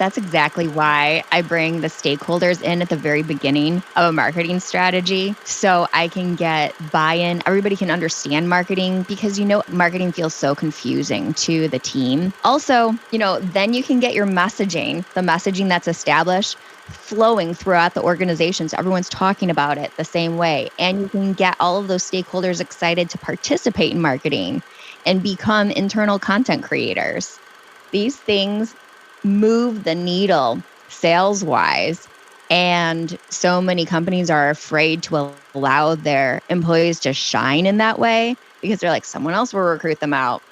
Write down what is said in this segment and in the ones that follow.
That's exactly why I bring the stakeholders in at the very beginning of a marketing strategy so I can get buy-in. Everybody can understand marketing because, marketing feels so confusing to the team. Also, then you can get your messaging, the messaging that's established, flowing throughout the organization. So everyone's talking about it the same way. And you can get all of those stakeholders excited to participate in marketing and become internal content creators. These things move the needle sales-wise. And so many companies are afraid to allow their employees to shine in that way because they're like, someone else will recruit them out.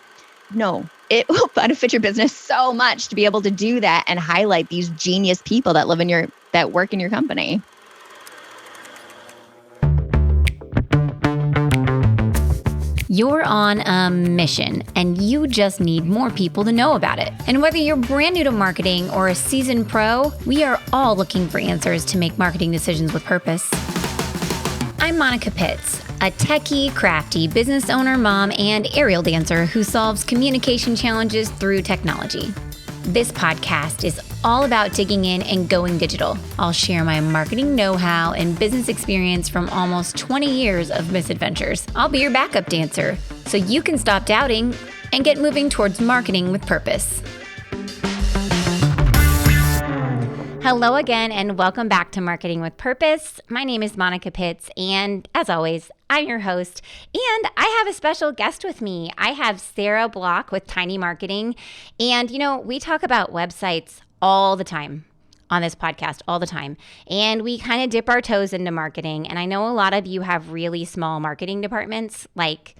No, it will benefit your business so much to be able to do that and highlight these genius people that work in your company. You're on a mission, and you just need more people to know about it. And whether you're brand new to marketing or a seasoned pro, we are all looking for answers to make marketing decisions with purpose. I'm Monica Pitts, a techie, crafty business owner, mom, and aerial dancer who solves communication challenges through technology. This podcast is all about digging in and going digital. I'll share my marketing know-how and business experience from almost 20 years of misadventures. I'll be your backup dancer so you can stop doubting and get moving towards marketing with purpose. Hello again, and welcome back to Marketing with Purpose. My name is Monica Pitts, and as always, I'm your host, and I have a special guest with me. I have Sarah Block with Tiny Marketing, and we talk about websites all the time on this podcast, all the time, and we kind of dip our toes into marketing, and I know a lot of you have really small marketing departments, like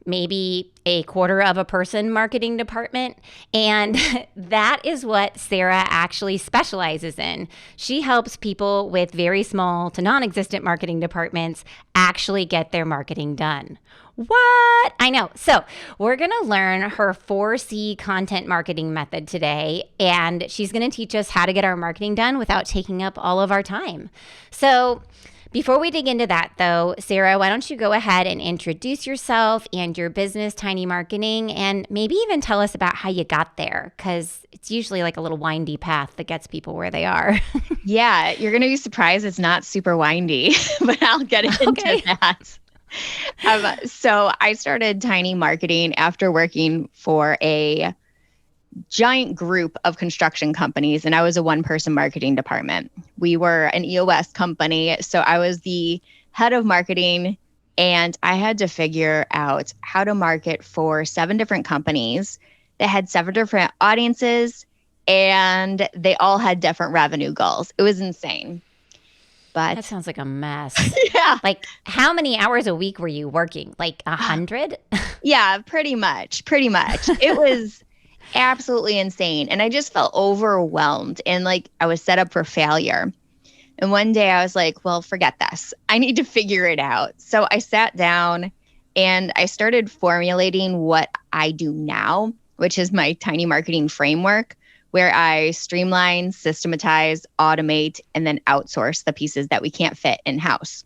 maybe a quarter of a person marketing department. And that is what Sarah actually specializes in. She helps people with very small to non-existent marketing departments actually get their marketing done. What? I know. So we're going to learn her 4C content marketing method today, and she's going to teach us how to get our marketing done without taking up all of our time. So before we dig into that, though, Sarah, why don't you go ahead and introduce yourself and your business, Tiny Marketing, and maybe even tell us about how you got there, because it's usually like a little windy path that gets people where they are. Yeah, you're going to be surprised it's not super windy, but I'll get into that. So I started Tiny Marketing after working for a giant group of construction companies, and I was a one-person marketing department. We were an EOS company, so I was the head of marketing, and I had to figure out how to market for 7 different companies that had 7 different audiences, and they all had different revenue goals. It was insane. But that sounds like a mess. Yeah. Like, how many hours a week were you working? Like 100? Yeah, pretty much. It was absolutely insane. And I just felt overwhelmed and like I was set up for failure. And one day I was like, well, forget this. I need to figure it out. So I sat down and I started formulating what I do now, which is my Tiny Marketing framework, where I streamline, systematize, automate, and then outsource the pieces that we can't fit in-house.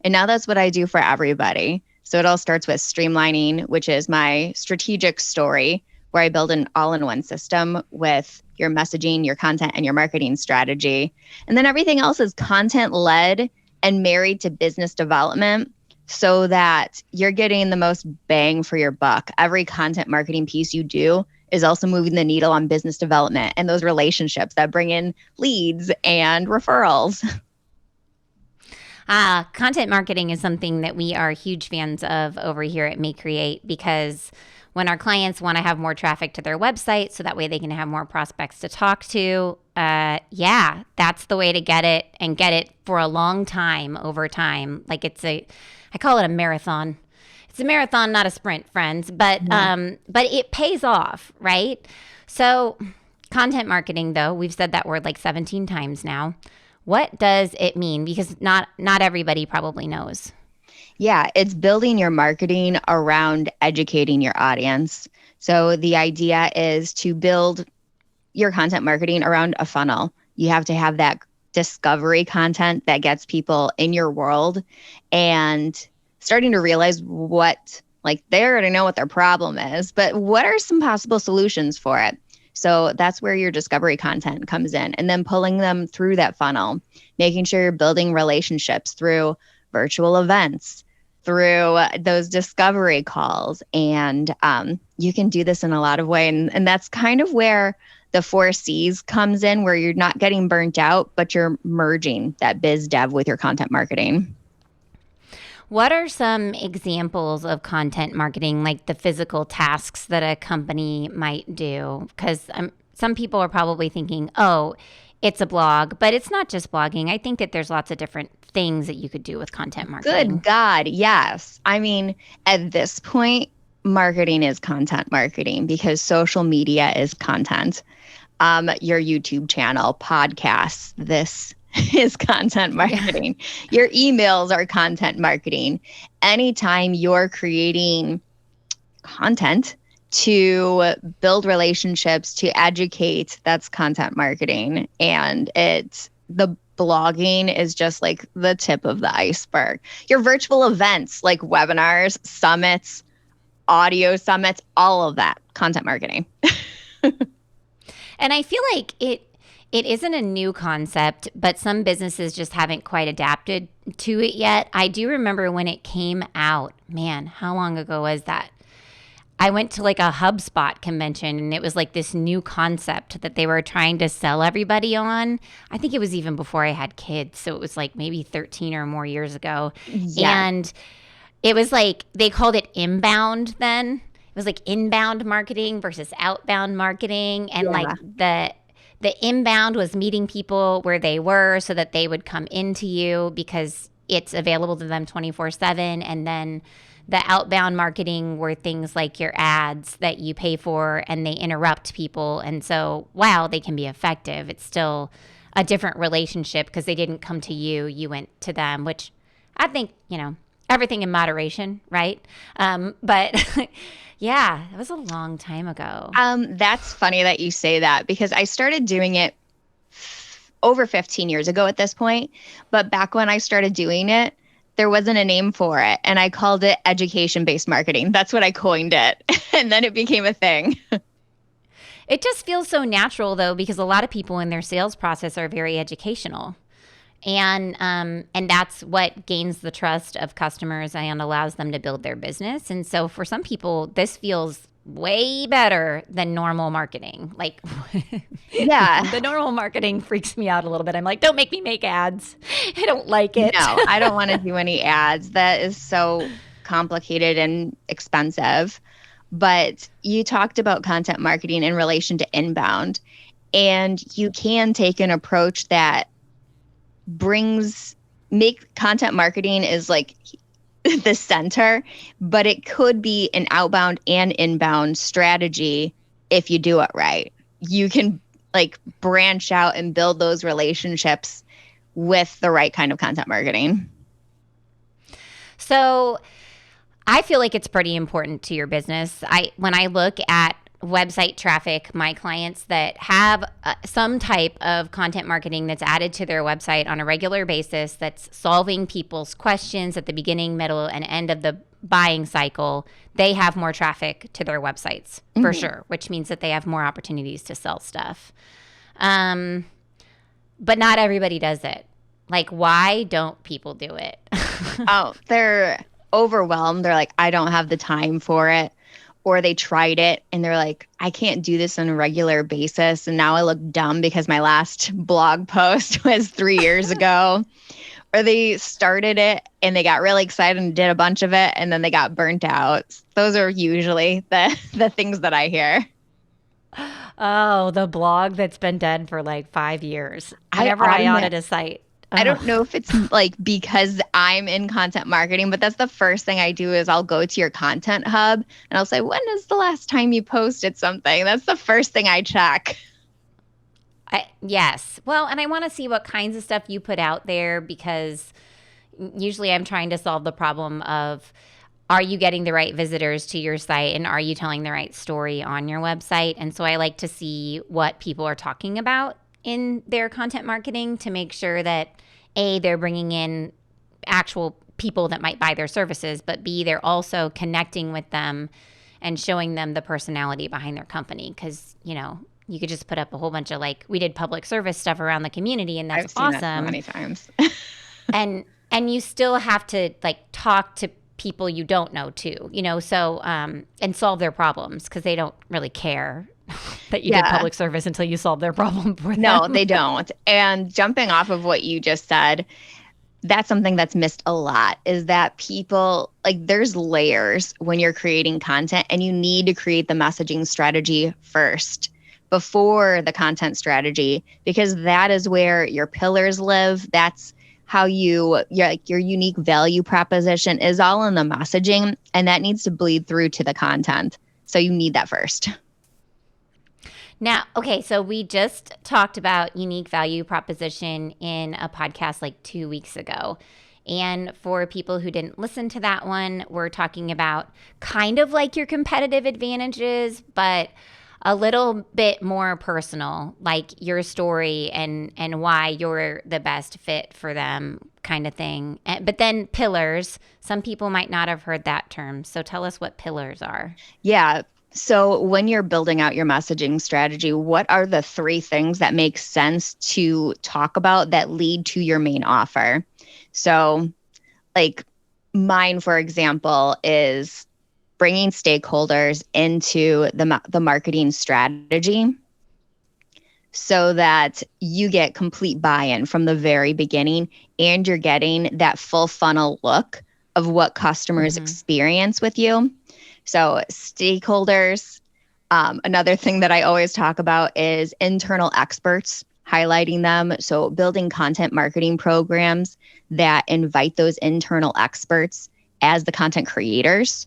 And now that's what I do for everybody. So it all starts with streamlining, which is my strategic story, where I build an all-in-one system with your messaging, your content, and your marketing strategy. And then everything else is content-led and married to business development so that you're getting the most bang for your buck. Every content marketing piece you do is also moving the needle on business development and those relationships that bring in leads and referrals. Content marketing is something that we are huge fans of over here at MayeCreate, because when our clients want to have more traffic to their website so that way they can have more prospects to talk to, that's the way to get it, and get it for a long time over time. Like I call it a marathon. It's a marathon, not a sprint, friends, but it pays off, right? So content marketing, though, we've said that word like 17 times now. What does it mean? Because not everybody probably knows. Yeah, it's building your marketing around educating your audience. So the idea is to build your content marketing around a funnel. You have to have that discovery content that gets people in your world and starting to realize they already know what their problem is, but what are some possible solutions for it? So that's where your discovery content comes in, and then pulling them through that funnel, making sure you're building relationships through virtual events, through those discovery calls. And you can do this in a lot of ways. And that's kind of where the 4Cs comes in, where you're not getting burnt out, but you're merging that biz dev with your content marketing. What are some examples of content marketing, like the physical tasks that a company might do? Because some people are probably thinking, oh, it's a blog, but it's not just blogging. I think that there's lots of different things that you could do with content marketing. Good God, yes. I mean, at this point, marketing is content marketing because social media is content. Your YouTube channel, podcasts, this is content marketing. Yeah. Your emails are content marketing. Anytime you're creating content to build relationships, to educate, that's content marketing. And the blogging is just like the tip of the iceberg. Your virtual events like webinars, summits, audio summits, all of that, content marketing. And I feel like it isn't a new concept, but some businesses just haven't quite adapted to it yet. I do remember when it came out, man, how long ago was that? I went to like a HubSpot convention, and it was like this new concept that they were trying to sell everybody on. I think it was even before I had kids. So it was like maybe 13 or more years ago. Yeah. And it was like, they called it inbound then. It was like inbound marketing versus outbound marketing. And like the inbound was meeting people where they were so that they would come into you because it's available to them 24/7. And then the outbound marketing were things like your ads that you pay for and they interrupt people. And so while they can be effective, it's still a different relationship because they didn't come to you, you went to them, which I think, everything in moderation, right? But yeah, it was a long time ago. That's funny that you say that because I started doing it over 15 years ago at this point. But back when I started doing it, there wasn't a name for it. And I called it education-based marketing. That's what I coined it. And then it became a thing. It just feels so natural, though, because a lot of people in their sales process are very educational. And that's what gains the trust of customers and allows them to build their business. And so for some people, this feels way better than normal marketing. Like, yeah, the normal marketing freaks me out a little bit. I'm like, don't make me make ads. I don't like it. No, I don't want to do any ads. That is so complicated and expensive. But you talked about content marketing in relation to inbound, and you can take an approach that make content marketing is like the center, but it could be an outbound and inbound strategy if you do it right. You can like branch out and build those relationships with the right kind of content marketing. So I feel like it's pretty important to your business. When I look at website traffic, my clients that have some type of content marketing that's added to their website on a regular basis, that's solving people's questions at the beginning, middle, and end of the buying cycle, they have more traffic to their websites for sure, which means that they have more opportunities to sell stuff. But not everybody does it. Like, why don't people do it? Oh, they're overwhelmed. They're like, I don't have the time for it. Or they tried it and they're like, I can't do this on a regular basis. And now I look dumb because my last blog post was 3 years ago. Or they started it and they got really excited and did a bunch of it and then they got burnt out. Those are usually the things that I hear. Oh, the blog that's been dead for like 5 years. Whenever I audit a site. I don't know if it's like because I'm in content marketing, but that's the first thing I do is I'll go to your content hub and I'll say, when is the last time you posted something? That's the first thing I check. Yes. Well, and I want to see what kinds of stuff you put out there because usually I'm trying to solve the problem of, are you getting the right visitors to your site and are you telling the right story on your website? And so I like to see what people are talking about in their content marketing to make sure that A, they're bringing in actual people that might buy their services, but B, they're also connecting with them and showing them the personality behind their company. Because, You could just put up a whole bunch of we did public service stuff around the community, and that's I've seen awesome. that so many times. and you still have to talk to people you don't know too, so and solve their problems because they don't really care that you did public service until you solve their problem for them. No, they don't. And jumping off of what you just said, that's something that's missed a lot, is that people, there's layers when you're creating content, and you need to create the messaging strategy first before the content strategy, because that is where your pillars live. That's how your unique value proposition is all in the messaging, and that needs to bleed through to the content. So you need that first. Now, okay, so we just talked about unique value proposition in a podcast 2 weeks ago. And for people who didn't listen to that one, we're talking about kind of your competitive advantages, but a little bit more personal, like your story and why you're the best fit for them kind of thing. But then pillars, some people might not have heard that term. So tell us what pillars are. Yeah. So when you're building out your messaging strategy, what are the 3 things that make sense to talk about that lead to your main offer? So mine, for example, is bringing stakeholders into the marketing strategy so that you get complete buy-in from the very beginning, and you're getting that full funnel look of what customers experience with you. So stakeholders, another thing that I always talk about is internal experts, highlighting them. So building content marketing programs that invite those internal experts as the content creators.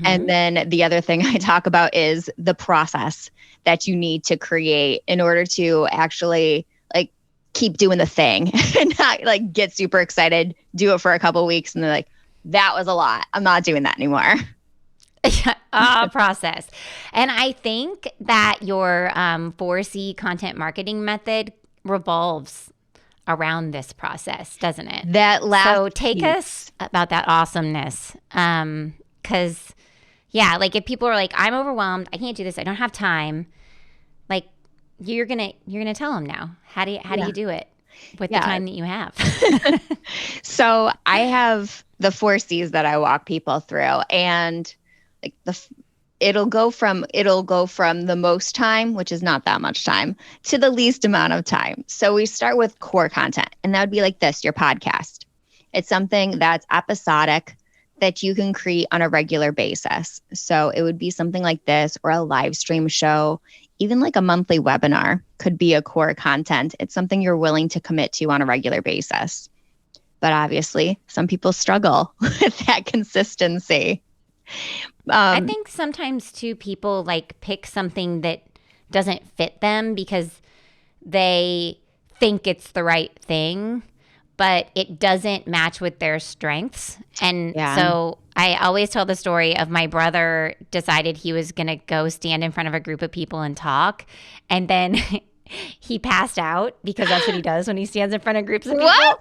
And then the other thing I talk about is the process that you need to create in order to actually keep doing the thing and not get super excited, do it for a couple of weeks, and they're that was a lot. I'm not doing that anymore. Process. And I think that your 4C content marketing method revolves around this process, doesn't it? So take us about that awesomeness. Because if people are I'm overwhelmed, I can't do this, I don't have time, you're gonna tell them now. How do you do it with the time that you have? So I have the 4 C's that I walk people through, and it'll go from the most time, which is not that much time, to the least amount of time. So we start with core content, and that would be this, your podcast. It's something that's episodic that you can create on a regular basis. So it would be something like this, or a live stream show, even a monthly webinar could be a core content. It's something you're willing to commit to on a regular basis. But obviously, some people struggle with that consistency. I think sometimes too, people pick something that doesn't fit them because they think it's the right thing, but it doesn't match with their strengths. And so I always tell the story of my brother decided he was going to go stand in front of a group of people and talk. And then he passed out because that's what he does when he stands in front of groups of people. What?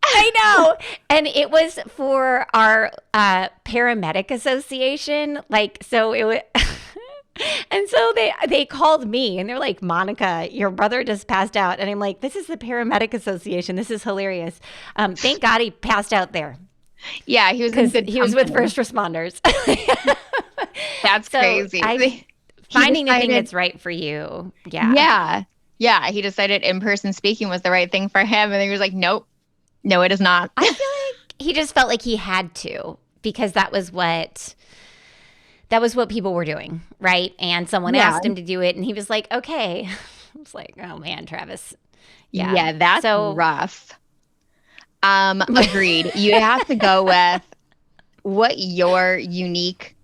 I know. And it was for our paramedic association. So it was... And so they called me, and they're like, Monica, your brother just passed out. And I'm like, this is the paramedic association. This is hilarious. Thank God he passed out there. Yeah, he was with first responders. That's crazy. Finding the thing that's right for you. Yeah. He decided in-person speaking was the right thing for him. And he was like, nope, no, it is not. I feel like he just felt like he had to, because that was what people were doing, right? And someone asked him to do it, and he was like, okay. I was like, oh man, Travis. Yeah, that's rough. Agreed. You have to go with what your unique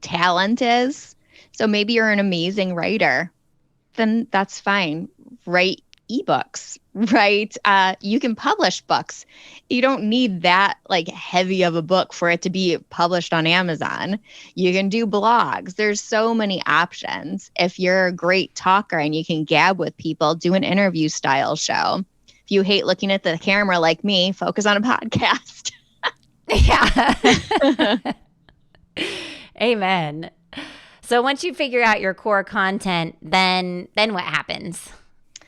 talent is. So maybe you're an amazing writer. Then that's fine. Write ebooks, right? You can publish books. You don't need that heavy of a book for it to be published on Amazon. You can do blogs. There's so many options. If you're a great talker and you can gab with people, do an interview style show. If you hate looking at the camera like me, focus on a podcast. Yeah. Amen. So once you figure out your core content, then what happens?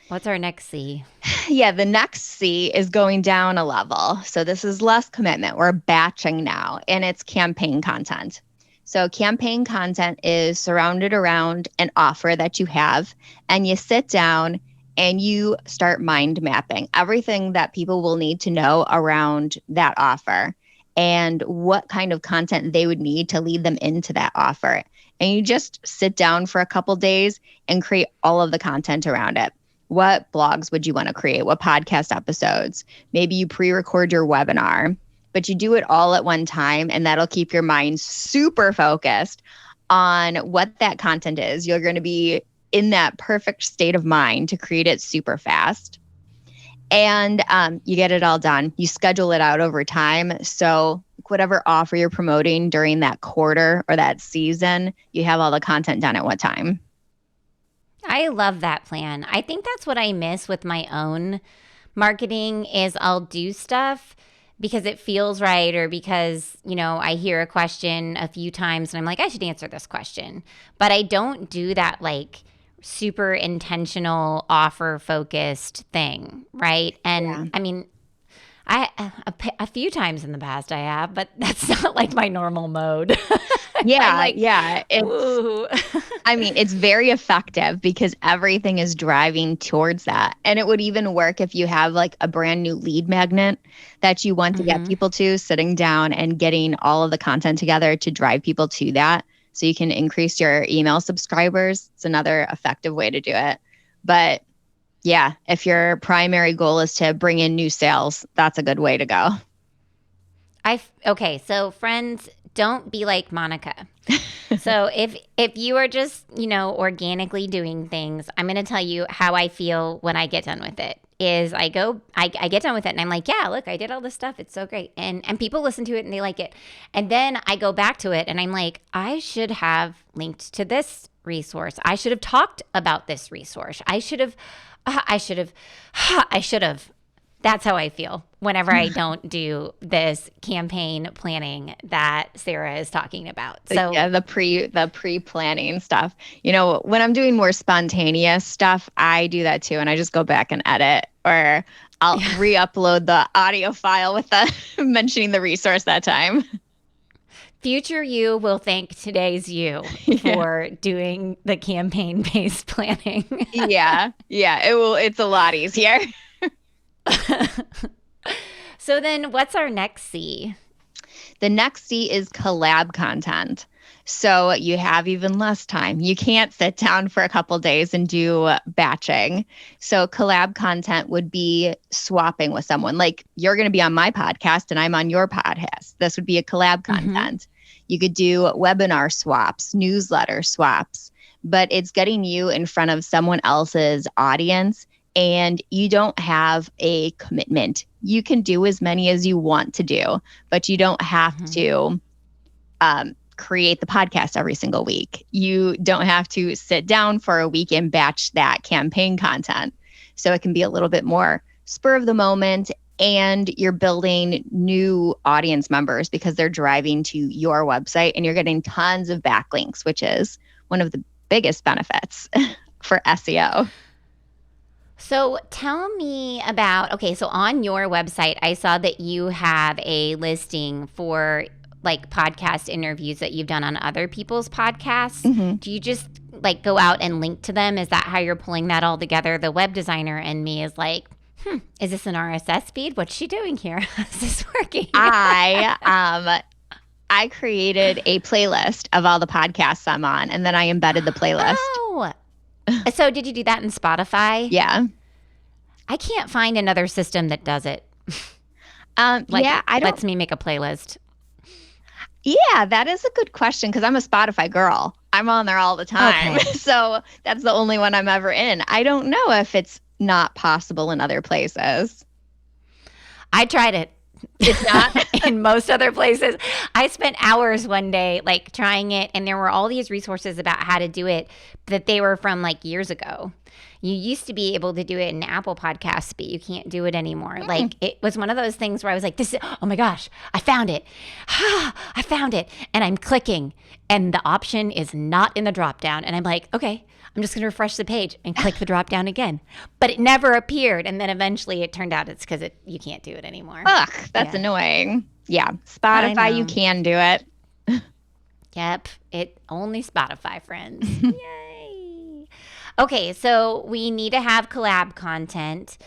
What's our next C? Yeah, the next C is going down a level. So this is less commitment. We're batching now, and it's campaign content. So campaign content is surrounded around an offer that you have, and you sit down and you start mind mapping everything that people will need to know around that offer and what kind of content they would need to lead them into that offer. And you just sit down for a couple days and create all of the content around it. What blogs would you want to create? What podcast episodes? Maybe you pre-record your webinar, but you do it all at one time, and that'll keep your mind super focused on what that content is. You're going to be in that perfect state of mind to create it super fast. And you get it all done. You schedule it out over time. So whatever offer you're promoting during that quarter or that season, you have all the content done at one time. I love that plan. I think that's what I miss with my own marketing is I'll do stuff because it feels right or because, I hear a question a few times and I'm like, I should answer this question. But I don't do that like super intentional offer focused thing, right? And Yeah. I mean, a few times in the past I have, but that's not like my normal mode. Yeah, like, yeah. It's very effective because everything is driving towards that. And it would even work if you have like a brand new lead magnet that you want to get people to, sitting down and getting all of the content together to drive people to that. So you can increase your email subscribers. It's another effective way to do it. But yeah, if your primary goal is to bring in new sales, that's a good way to go. Okay, so friends, don't be like Monica. So if you are just, organically doing things, I'm going to tell you how I feel when I get done with it. Is I get done with it and I'm like, yeah, look, I did all this stuff. It's so great. And people listen to it and they like it. And then I go back to it and I'm like, I should have linked to this resource. I should have talked about this resource. I should have. That's how I feel whenever I don't do this campaign planning that Sarah is talking about. So yeah, the pre-planning stuff. When I'm doing more spontaneous stuff, I do that too, and I just go back and edit, or I'll re-upload the audio file with the mentioning the resource that time. Future you will thank today's you for doing the campaign-based planning. Yeah, it will. It's a lot easier. So then what's our next C? The next C is collab content. So you have even less time. You can't sit down for a couple days and do batching. So collab content would be swapping with someone. Like you're going to be on my podcast and I'm on your podcast. This would be a collab content. You could do webinar swaps, newsletter swaps, but it's getting you in front of someone else's audience. And you don't have a commitment. You can do as many as you want to do, but you don't have to create the podcast every single week. You don't have to sit down for a week and batch that campaign content. So it can be a little bit more spur of the moment, and you're building new audience members because they're driving to your website and you're getting tons of backlinks, which is one of the biggest benefits for SEO. So tell me about, so on your website, I saw that you have a listing for like podcast interviews that you've done on other people's podcasts. Do you just like go out and link to them? Is that how you're pulling that all together? The web designer in me is like, is this an RSS feed? What's she doing here? How's this working? I created a playlist of all the podcasts I'm on, and then I embedded the playlist. Oh. So did you do that in Spotify? Yeah. I can't find another system that does it. Lets me make a playlist. Yeah, that is a good question because I'm a Spotify girl. I'm on there all the time. Okay. So that's the only one I'm ever in. I don't know if it's not possible in other places. I tried it. It's not. In most other places. I spent hours one day like trying it, and there were all these resources about how to do it that they were from like years ago. You used to be able to do it in Apple Podcasts, but you can't do it anymore. Like it was one of those things where I was like, "This is oh my gosh, I found it! I found it!" And I'm clicking, and the option is not in the drop down, and I'm like, "Okay." I'm just going to refresh the page and click the drop down again. But it never appeared. And then eventually it turned out it's because you can't do it anymore. Ugh, that's annoying. Yeah. Spotify, you can do it. Yep. It only Spotify, friends. Yay. Okay. So we need to have collab content.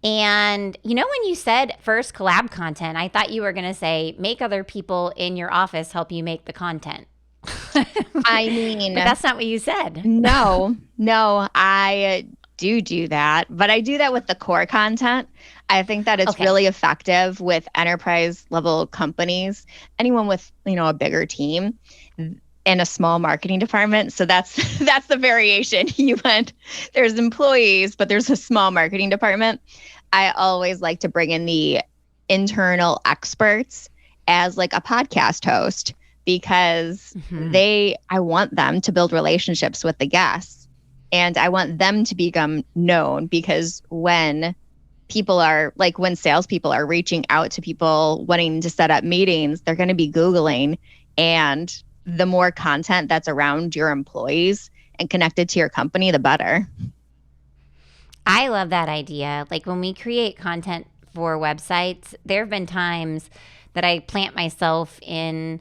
And you know, when you said first collab content, I thought you were going to say make other people in your office help you make the content. I mean, but that's not what you said. No, I do that, but I do that with the core content. I think that it's really effective with enterprise level companies, anyone with, a bigger team and a small marketing department. So that's the variation. There's employees, but there's a small marketing department. I always like to bring in the internal experts as like a podcast host, because I want them to build relationships with the guests, and I want them to become known, because when salespeople are reaching out to people wanting to set up meetings, they're going to be Googling, and the more content that's around your employees and connected to your company, the better. I love that idea. Like when we create content for websites, there have been times that I plant myself in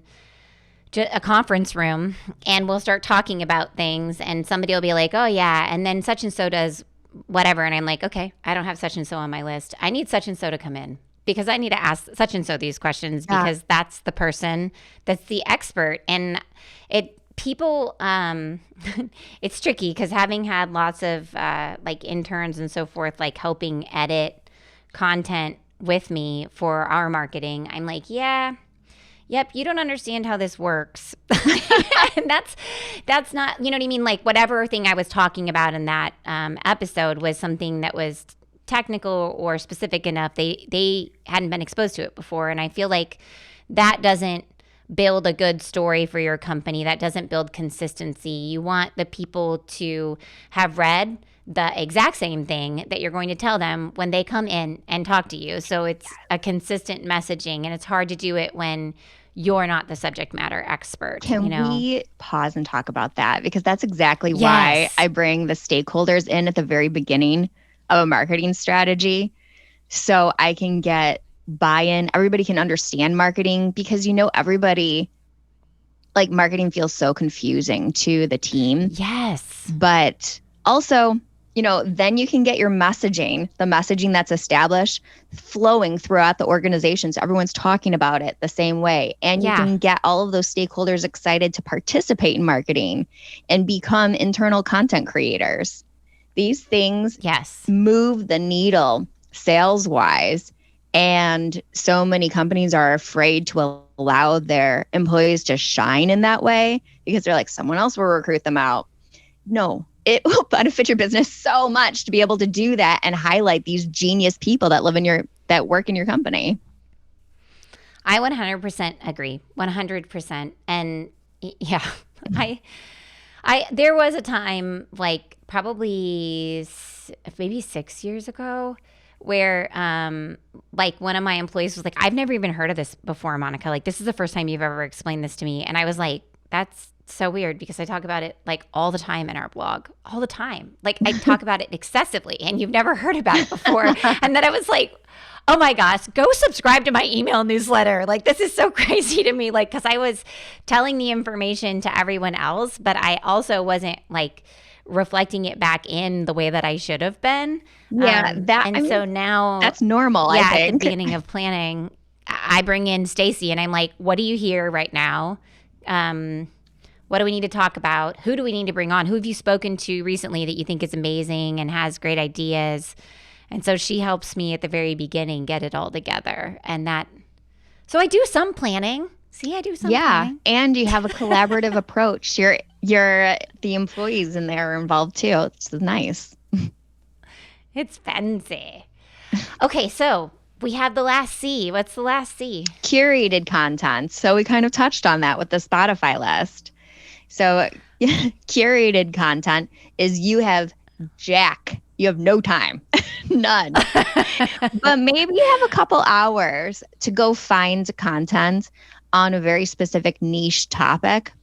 a conference room and we'll start talking about things, and somebody will be like, oh yeah, and then such and so does whatever, and I'm like, okay, I don't have such and so on my list. I need such and so to come in because I need to ask such and so these questions, because that's the person that's the expert. And people it's tricky because having had lots of like interns and so forth like helping edit content with me for our marketing, I'm like, yep, you don't understand how this works. And that's not, you know what I mean? Like whatever thing I was talking about in that episode was something that was technical or specific enough. They hadn't been exposed to it before. And I feel like that doesn't build a good story for your company. That doesn't build consistency. You want the people to have read the exact same thing that you're going to tell them when they come in and talk to you. So it's a consistent messaging, and it's hard to do it when you're not the subject matter expert. Can we pause and talk about that? Because that's exactly why I bring the stakeholders in at the very beginning of a marketing strategy, so I can get buy-in. Everybody can understand marketing, because everybody, like, marketing feels so confusing to the team. Yes. But also, then you can get your messaging, the messaging that's established, flowing throughout the organization. So everyone's talking about it the same way. And you can get all of those stakeholders excited to participate in marketing and become internal content creators. These things move the needle sales-wise. And so many companies are afraid to allow their employees to shine in that way because they're like, someone else will recruit them out. No. It will benefit your business so much to be able to do that and highlight these genius people that that work in your company. I 100% agree. 100%. And yeah, I there was a time, like probably maybe 6 years ago, where like one of my employees was like, I've never even heard of this before, Monica. Like, this is the first time you've ever explained this to me. And I was like, that's so weird, because I talk about it like all the time in our blog, all the time. Like I talk about it excessively, and you've never heard about it before. And then I was like, oh my gosh, go subscribe to my email newsletter. Like, this is so crazy to me. Like, cause I was telling the information to everyone else, but I also wasn't like reflecting it back in the way that I should have been. Yeah. So now that's normal. I think at the beginning of planning, I bring in Stacy and I'm like, what do you hear right now? What do we need to talk about? Who do we need to bring on? Who have you spoken to recently that you think is amazing and has great ideas? And so she helps me at the very beginning get it all together. So I do some planning. See, I do some planning. And you have a collaborative approach. You're the employees in there are involved too. It's nice. It's fancy. Okay, so We have the last C. What's the last C? Curated content. So we kind of touched on that with the Spotify list. So curated content is you have no time, none. But maybe you have a couple hours to go find content on a very specific niche topic,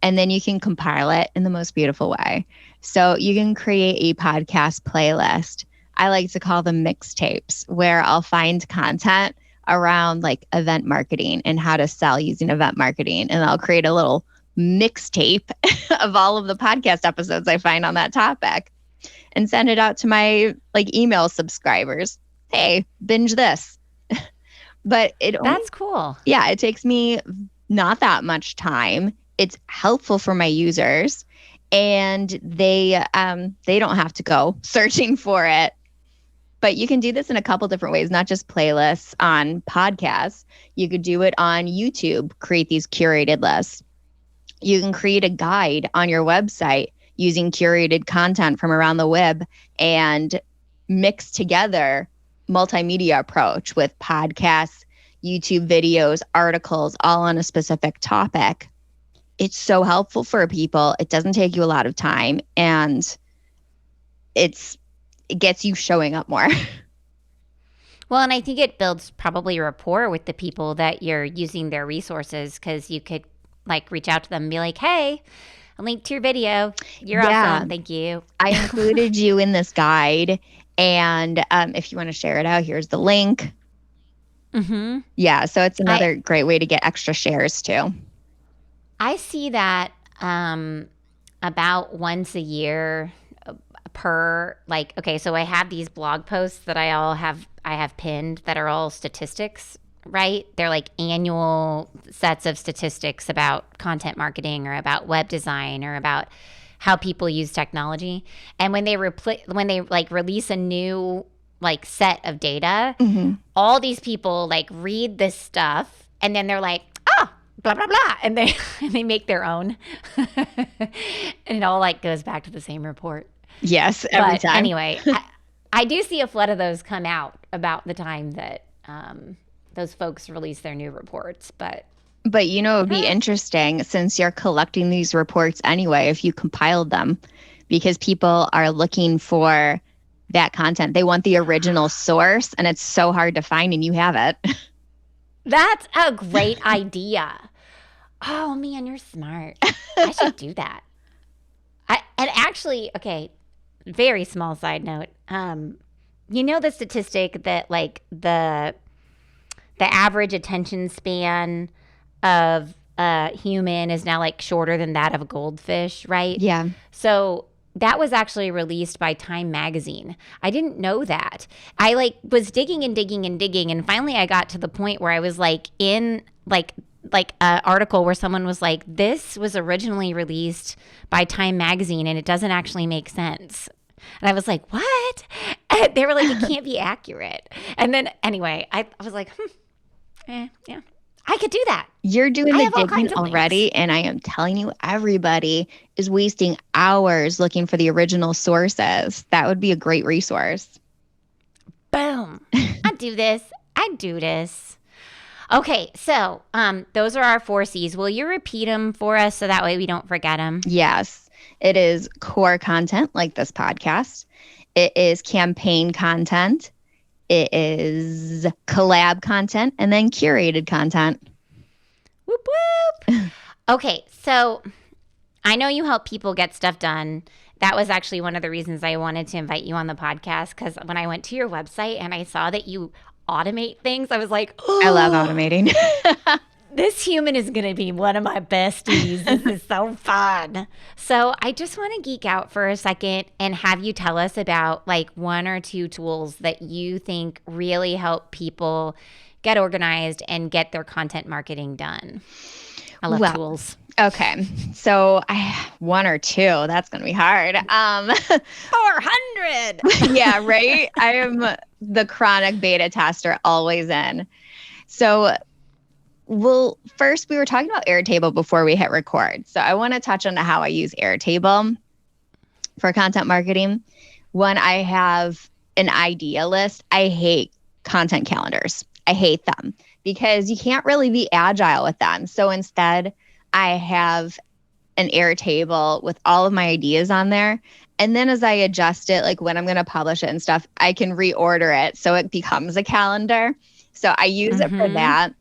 and then you can compile it in the most beautiful way. So you can create a podcast playlist. I like to call them mixtapes, where I'll find content around like event marketing and how to sell using event marketing. And I'll create a little mixtape of all of the podcast episodes I find on that topic and send it out to my like email subscribers. Hey, binge this. But that's cool. Yeah, it takes me not that much time. It's helpful for my users, and they don't have to go searching for it. But you can do this in a couple different ways, not just playlists on podcasts. You could do it on YouTube, create these curated lists. You can create a guide on your website using curated content from around the web and mix together multimedia approach with podcasts, YouTube videos, articles, all on a specific topic. It's so helpful for people. It doesn't take you a lot of time, and it gets you showing up more. Well, and I think it builds probably rapport with the people that you're using their resources, because you could like reach out to them and be like, hey, I linked to your video. You're awesome. Thank you. I included you in this guide. And if you want to share it out, here's the link. Mm-hmm. Yeah. So it's another great way to get extra shares too. I see that about once a year per like, okay, so I have these blog posts that I have pinned that are all statistics, right? They're like annual sets of statistics about content marketing or about web design or about how people use technology. And when they like release a new like set of data, mm-hmm. all these people like read this stuff and then they're like, oh, blah, blah, blah. And they make their own. And it all like goes back to the same report. Yes, every time. Anyway, I do see a flood of those come out about the time that those folks release their new reports. But you know, it would be interesting, since you're collecting these reports anyway, if you compiled them, because people are looking for that content. They want the original source, and it's so hard to find, and you have it. That's a great idea. Oh, man, you're smart. I should do that. And actually, okay, very small side note. You know the statistic that like the average attention span of a human is now like shorter than that of a goldfish, right? Yeah. So that was actually released by Time magazine. I didn't know that. I like was digging and digging and digging, and finally I got to the point where I was like in like an article where someone was like, this was originally released by Time magazine and it doesn't actually make sense. And I was like, what? And they were like, it can't be accurate. And then anyway, I was like, yeah, I could do that. You're doing the digging already, and I am telling you, everybody is wasting hours looking for the original sources. That would be a great resource. Boom. I do this. Okay, so those are our 4 C's. Will you repeat them for us so that way we don't forget them? Yes. It is core content like this podcast. It is campaign content. It is collab content, and then curated content. Whoop, whoop. Okay, so I know you help people get stuff done. That was actually one of the reasons I wanted to invite you on the podcast, because when I went to your website and I saw that you automate things, I was like, oh, I love automating. This human is going to be one of my besties. This is so fun. So I just want to geek out for a second and have you tell us about like 1 or 2 tools that you think really help people get organized and get their content marketing done. I love tools. Okay. So 1 or 2, that's going to be hard. 400. Yeah, right? I am the chronic beta tester, always in. So first we were talking about Airtable before we hit record. So I want to touch on how I use Airtable for content marketing. When I have an idea list, I hate content calendars. I hate them because you can't really be agile with them. So instead, I have an Airtable with all of my ideas on there. And then as I adjust it, like when I'm going to publish it and stuff, I can reorder it so it becomes a calendar. So I use it for that.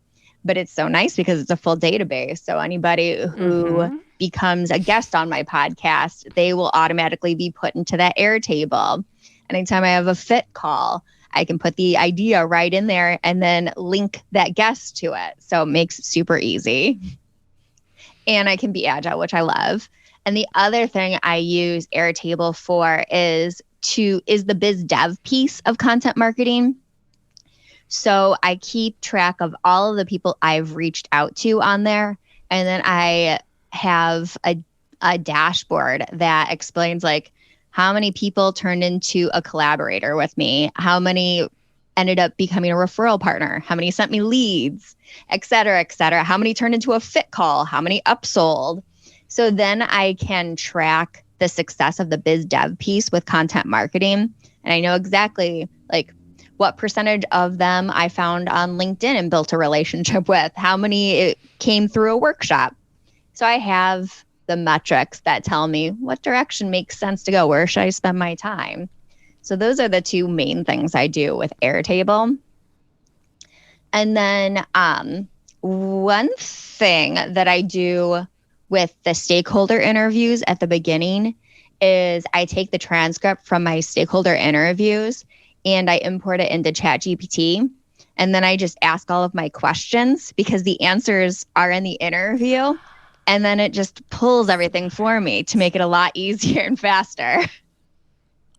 But it's so nice because it's a full database. So anybody who becomes a guest on my podcast, they will automatically be put into that Airtable. Anytime I have a fit call, I can put the idea right in there and then link that guest to it. So it makes it super easy. And I can be agile, which I love. And the other thing I use Airtable for is the biz dev piece of content marketing. So I keep track of all of the people I've reached out to on there. And then I have a dashboard that explains like how many people turned into a collaborator with me, how many ended up becoming a referral partner, how many sent me leads, et cetera, how many turned into a fit call, how many upsold. So then I can track the success of the biz dev piece with content marketing. And I know exactly like what percentage of them I found on LinkedIn and built a relationship with, how many it came through a workshop. So I have the metrics that tell me what direction makes sense to go. Where should I spend my time? So those are the two main things I do with Airtable. And then one thing that I do with the stakeholder interviews at the beginning is I take the transcript from my stakeholder interviews and I import it into ChatGPT. And then I just ask all of my questions because the answers are in the interview. And then it just pulls everything for me to make it a lot easier and faster.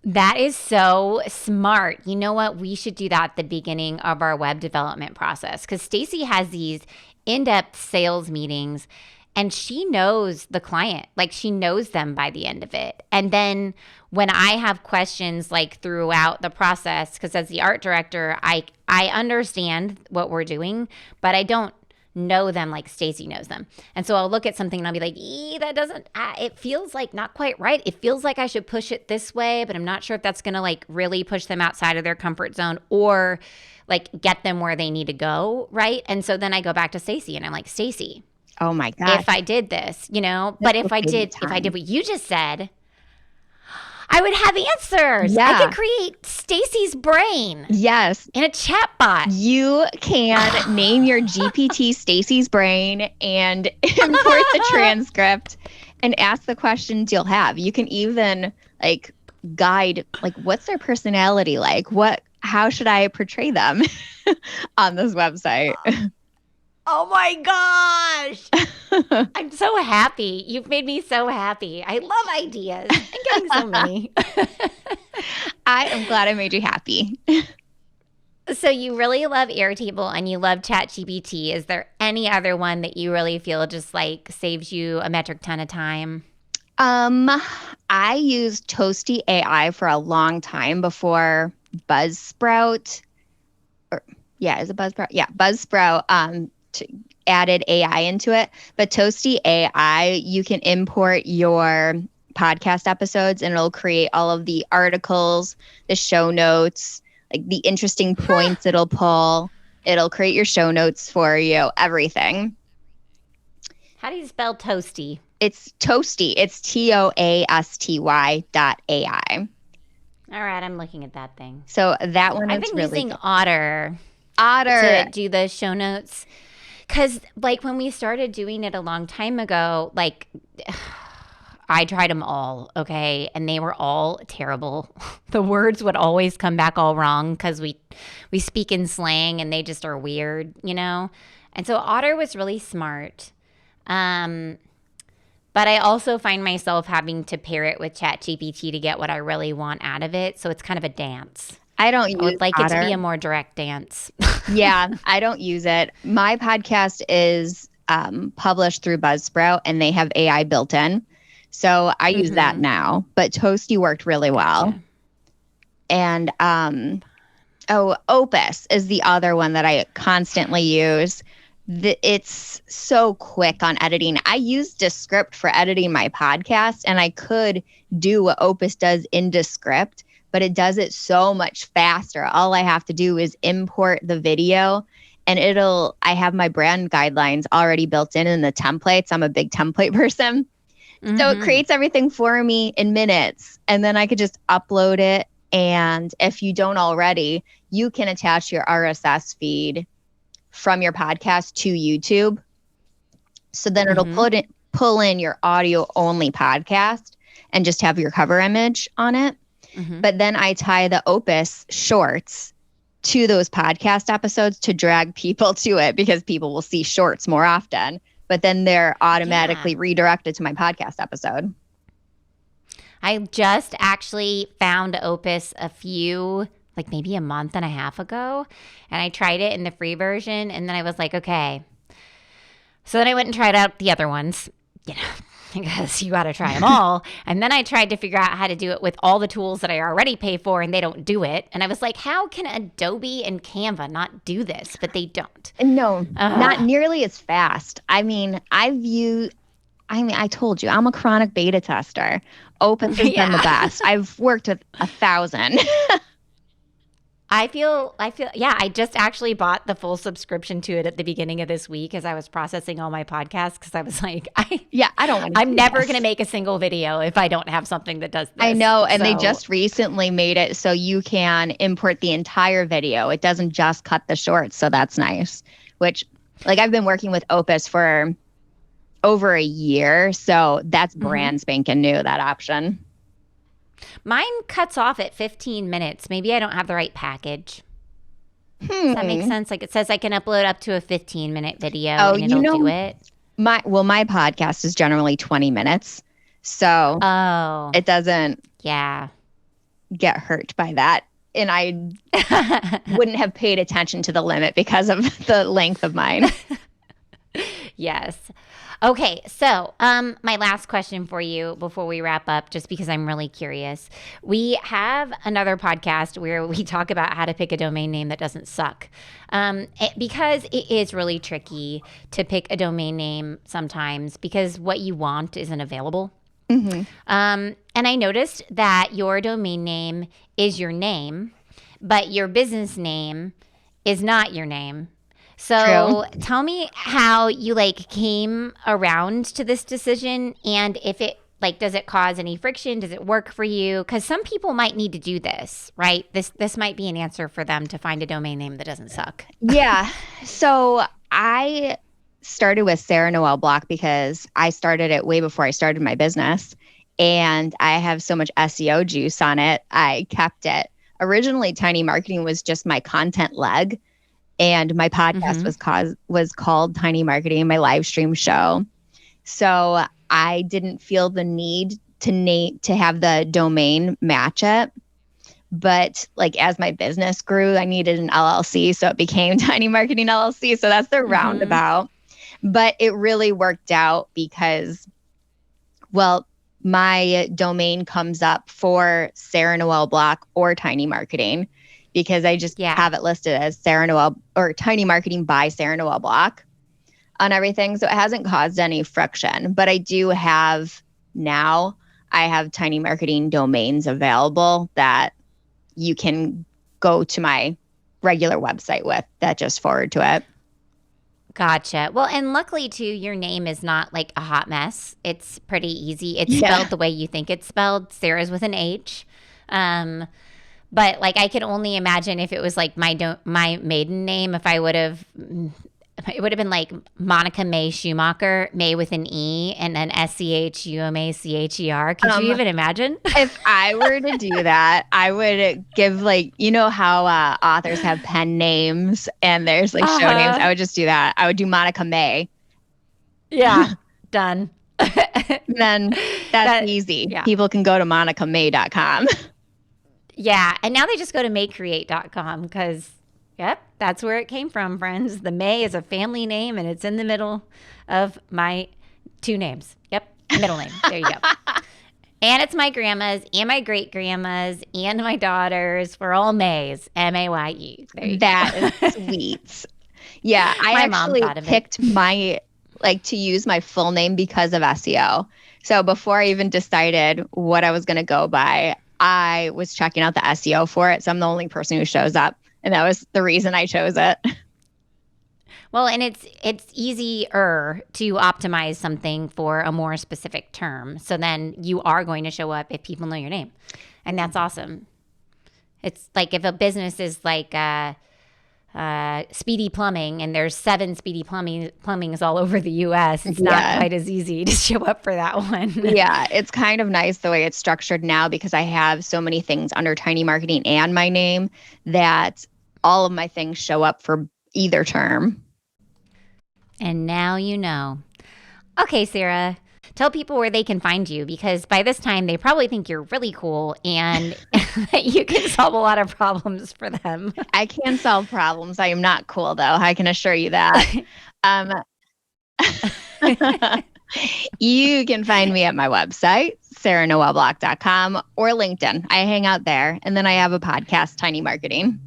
That is so smart. You know what? We should do that at the beginning of our web development process because Stacy has these in-depth sales meetings and she knows the client, like she knows them by the end of it. And then when I have questions like throughout the process, because as the art director, I understand what we're doing, but I don't know them like Stacy knows them. And so I'll look at something and I'll be like, that doesn't, it feels like not quite right. It feels like I should push it this way, but I'm not sure if that's going to like really push them outside of their comfort zone or like get them where they need to go. Right. And so then I go back to Stacy and I'm like, Stacy, oh my God, if I did this, you know, but if I did what you just said, I would have answers. Yeah. I could create Stacy's brain. Yes. In a chat bot. You can name your GPT Stacy's brain and import the transcript and ask the questions you'll have. You can even like guide, like what's their personality like? How should I portray them on this website? Oh my gosh. I'm so happy. You've made me so happy. I love ideas. I'm getting so many. I am glad I made you happy. So you really love Airtable and you love ChatGPT. Is there any other one that you really feel just like saves you a metric ton of time? I used Toasty AI for a long time before Buzzsprout. Is it Buzzsprout? Yeah, Buzzsprout. Added AI into it. But Toasty AI, you can import your podcast episodes and it'll create all of the articles, the show notes, like the interesting points it'll pull. It'll create your show notes for you, everything. How do you spell Toasty? It's Toasty. It's TOASTY.ai. All right, I'm looking at that thing. So that one I've is been really using Otter to do the show notes. Because, like, when we started doing it a long time ago, like, I tried them all, okay? And they were all terrible. The words would always come back all wrong because we speak in slang and they just are weird, you know? And so Otter was really smart. But I also find myself having to pair it with ChatGPT to get what I really want out of it. So it's kind of a dance. I would like Otter. It to be a more direct dance. Yeah, I don't use it. My podcast is published through Buzzsprout and they have AI built in. So I use that now. But Toasty worked really well. Gotcha. And Opus is the other one that I constantly use. It's so quick on editing. I use Descript for editing my podcast and I could do what Opus does in Descript. but it does it so much faster. All I have to do is import the video, and I have my brand guidelines already built in the templates. I'm a big template person. So it creates everything for me in minutes, and then I could just upload it. And if you don't already, you can attach your RSS feed from your podcast to YouTube. So then it'll pull in your audio only podcast and just have your cover image on it. But then I tie the Opus shorts to those podcast episodes to drag people to it, because people will see shorts more often, but then they're automatically redirected to my podcast episode. I just actually found Opus maybe a month and a half ago, and I tried it in the free version, and then I was like, okay. So then I went and tried out the other ones, because you got to try them all. And then I tried to figure out how to do it with all the tools that I already pay for, and they don't do it. And I was like, how can Adobe and Canva not do this? But they don't. No, not nearly as fast. I told you, I'm a chronic beta tester. Opus has been the best. I've worked with 1,000. I just actually bought the full subscription to it at the beginning of this week as I was processing all my podcasts, because I was like, I'm never going to make a single video if I don't have something that does this. I know. And they just recently made it so you can import the entire video. It doesn't just cut the shorts. So that's nice, which I've been working with Opus for over a year. So that's brand spanking new, that option. Mine cuts off at 15 minutes. Maybe I don't have the right package. Does that make sense? Like, it says I can upload up to a 15-minute video and it'll do it. My podcast is generally 20 minutes. So it doesn't get hurt by that. And I wouldn't have paid attention to the limit because of the length of mine. Yes. Okay, so my last question for you before we wrap up, just because I'm really curious. We have another podcast where we talk about how to pick a domain name that doesn't suck. Because it is really tricky to pick a domain name sometimes, because what you want isn't available. And I noticed that your domain name is your name, but your business name is not your name. So tell me how you came around to this decision, and if it does it cause any friction? Does it work for you? Because some people might need to do this, right? This might be an answer for them to find a domain name that doesn't suck. Yeah. So I started with Sarah Noel Block because I started it way before I started my business, and I have so much SEO juice on it. I kept it. Originally, Tiny Marketing was just my content leg. And my podcast was called Tiny Marketing, my live stream show. So I didn't feel the need to have the domain match it. But as my business grew, I needed an LLC. So it became Tiny Marketing LLC. So that's the roundabout. But it really worked out because, my domain comes up for Sarah Noel Block or Tiny Marketing, because I just have it listed as Sarah Noel or Tiny Marketing by Sarah Noel Block on everything. So it hasn't caused any friction. But I do have now, I have Tiny Marketing domains available that you can go to my regular website with that just forward to it. Gotcha. Well, and luckily too, your name is not a hot mess. It's pretty easy. It's spelled the way you think it's spelled. Sarah's with an H. But I could only imagine if it was my maiden name, if it would have been Monica May Schumacher, May with an E, and then SCHUMACHER. Could you even imagine? If I were to do that, I would give how authors have pen names and there's show names. I would just do that. I would do Monica May. Yeah, done. Then that's easy. Yeah. People can go to monicamay.com. Yeah, and now they just go to MayeCreate.com because, that's where it came from, friends. The May is a family name, and it's in the middle of my two names. Yep, middle name. There you go. And it's my grandma's and my great-grandma's and my daughter's. We're all Mays, M-A-Y-E. There you go. That is sweet. Yeah, I actually picked my, to use my full name because of SEO. So before I even decided what I was going to go by, I was checking out the SEO for it. So I'm the only person who shows up. And that was the reason I chose it. Well, and it's easier to optimize something for a more specific term. So then you are going to show up if people know your name. And that's awesome. It's like if a business is like Speedy Plumbing and there's 7 Speedy Plumbings all over the U.S., it's not quite as easy to show up for that one. Yeah, it's kind of nice the way it's structured now because I have so many things under Tiny Marketing and my name that all of my things show up for either term. And now you know. Okay, Sarah, tell people where they can find you because by this time they probably think you're really cool and that you can solve a lot of problems for them. I can solve problems. I am not cool, though. I can assure you that. You can find me at my website, sarahnoelblock.com, or LinkedIn. I hang out there. And then I have a podcast, Tiny Marketing.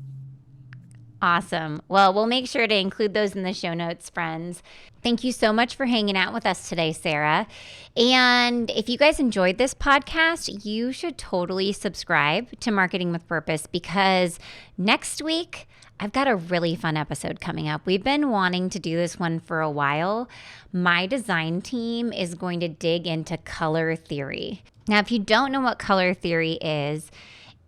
Awesome. Well, we'll make sure to include those in the show notes, friends. Thank you so much for hanging out with us today, Sarah. And if you guys enjoyed this podcast, you should totally subscribe to Marketing with Purpose because next week, I've got a really fun episode coming up. We've been wanting to do this one for a while. My design team is going to dig into color theory. Now, if you don't know what color theory is,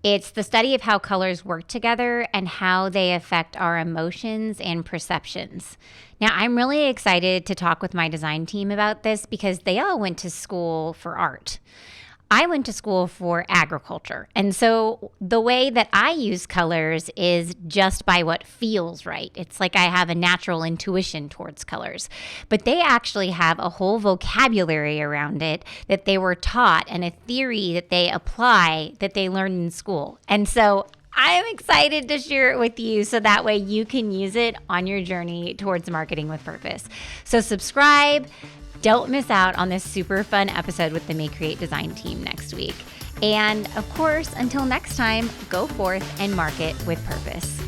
it's the study of how colors work together and how they affect our emotions and perceptions. Now, I'm really excited to talk with my design team about this because they all went to school for art. I went to school for agriculture. And so the way that I use colors is just by what feels right. It's like I have a natural intuition towards colors. But they actually have a whole vocabulary around it that they were taught and a theory that they apply that they learned in school. And so I'm excited to share it with you so that way you can use it on your journey towards marketing with purpose. So subscribe. Don't miss out on this super fun episode with the MayeCreate design team next week. And of course, until next time, go forth and market with purpose.